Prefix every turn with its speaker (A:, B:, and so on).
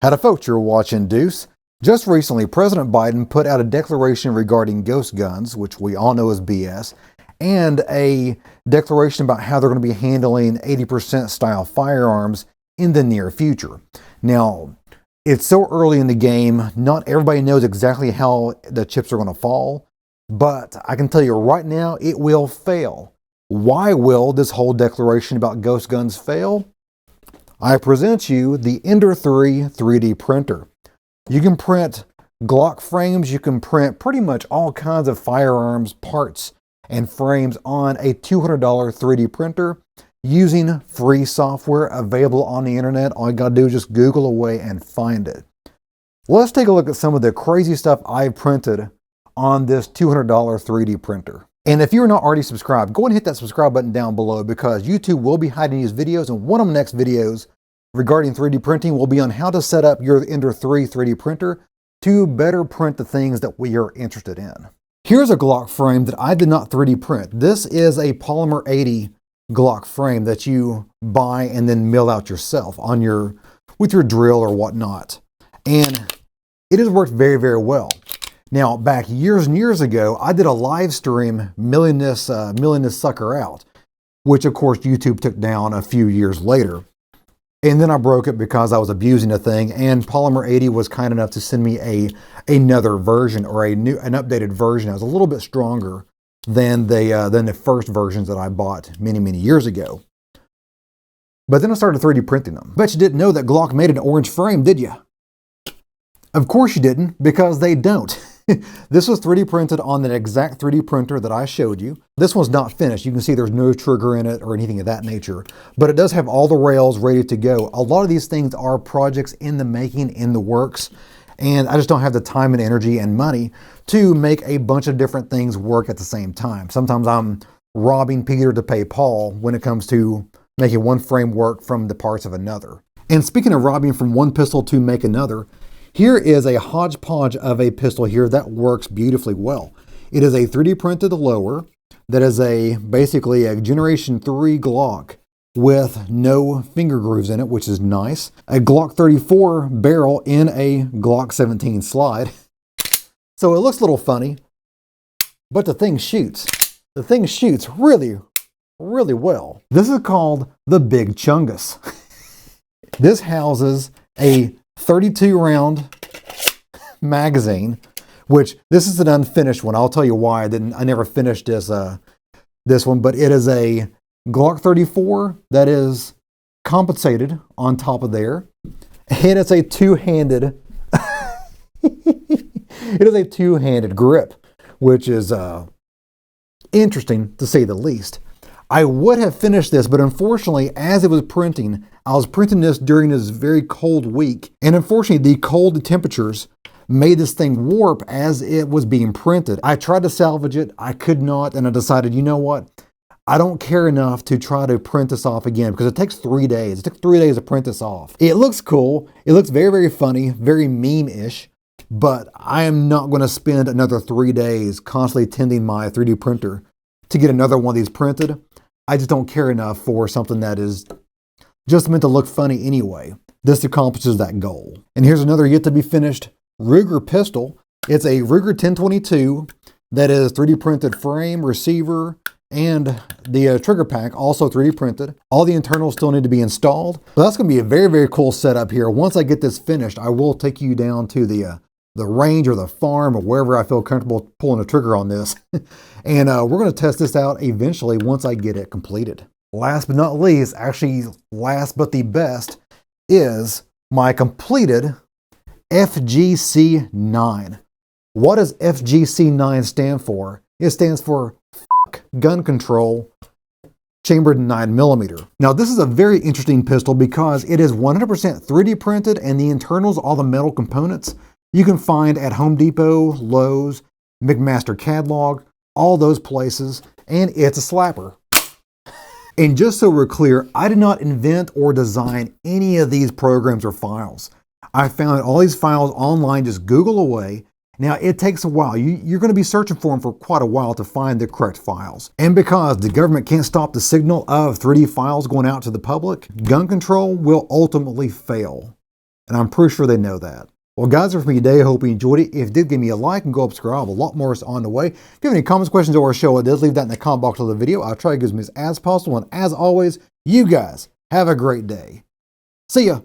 A: Howdy folks, you're watching Deuce. Just recently, President Biden put out a declaration regarding ghost guns, which we all know is BS, and a declaration about how they're going to be handling 80% style firearms in the near future. Now, it's so early in the game, not everybody knows exactly how the chips are going to fall, but I can tell you right now, it will fail. Why will this whole declaration about ghost guns fail? I present you the Ender 3 3D printer. You can print Glock frames, you can print pretty much all kinds of firearms, parts, and frames on a $200 3D printer using free software available on the internet. All you gotta do is just Google away and find it. Let's take a look at some of the crazy stuff I've printed on this $200 3D printer. And if you're not already subscribed, go ahead and hit that subscribe button down below because YouTube will be hiding these videos, and one of the next videos regarding 3D printing will be on how to set up your Ender 3 3D printer to better print the things that we are interested in. Here's a Glock frame that I did not 3D print. This is a Polymer 80 Glock frame that you buy and then mill out yourself on with your drill or whatnot. And it has worked very, very well. Now, back years and years ago, I did a live stream milling this sucker out, which of course YouTube took down a few years later. And then I broke it because I was abusing the thing, and Polymer 80 was kind enough to send me another version, or an updated version that was a little bit stronger than the first versions that I bought many, many years ago. But then I started 3D printing them. Bet you didn't know that Glock made an orange frame, did you? Of course you didn't, because they don't. This was 3D printed on the exact 3D printer that I showed you. This one's not finished. You can see there's no trigger in it or anything of that nature, but it does have all the rails ready to go. A lot of these things are projects in the making, in the works, and I just don't have the time and energy and money to make a bunch of different things work at the same time. Sometimes I'm robbing Peter to pay Paul when it comes to making one frame work from the parts of another. And speaking of robbing from one pistol to make another, here is a hodgepodge of a pistol here that works beautifully well. It is a 3D printed lower that is basically a Generation 3 Glock with no finger grooves in it, which is nice. A Glock 34 barrel in a Glock 17 slide. So it looks a little funny, but the thing shoots. The thing shoots really, really well. This is called the Big Chungus. This houses a 32 round magazine, which this is an unfinished one. I'll tell you why I never finished this one, but it is a Glock 34 that is compensated on top of there, and it's a two-handed it is a two-handed grip, which is interesting to say the least. I would have finished this, but unfortunately, as it was printing, I was printing this during this very cold week, and unfortunately, the cold temperatures made this thing warp as it was being printed. I tried to salvage it, I could not, and I decided, you know what? I don't care enough to try to print this off again because it takes 3 days. It took 3 days to print this off. It looks cool. It looks very, very funny, very meme-ish, but I am not going to spend another 3 days constantly tending my 3D printer to get another one of these printed. I just don't care enough for something that is just meant to look funny anyway. This accomplishes that goal. And here's another yet to be finished Ruger pistol. It's a Ruger 1022 that is 3D printed frame, receiver, and the trigger pack also 3D printed. All the internals still need to be installed. But that's going to be a very, very cool setup here. Once I get this finished, I will take you down to the range or the farm or wherever I feel comfortable pulling a trigger on this. And we're going to test this out eventually once I get it completed. Last but not least, actually last but the best, is my completed FGC9. What does FGC9 stand for? It stands for gun control chambered 9mm. Now this is a very interesting pistol because it is 100% 3D printed, and the internals, all the metal components, you can find at Home Depot, Lowe's, McMaster Catalog, all those places, and it's a slapper. And just so we're clear, I did not invent or design any of these programs or files. I found all these files online, just Google away. Now it takes a while. You're going to be searching for them for quite a while to find the correct files. And because the government can't stop the signal of 3D files going out to the public, gun control will ultimately fail. And I'm pretty sure they know that. Well, guys, that's for me today. I hope you enjoyed it. If you did, give me a like and go subscribe. I have a lot more on the way. If you have any comments, questions, or a show ideas, leave that in the comment box of the video. I'll try to get as many as possible. And as always, you guys have a great day. See ya.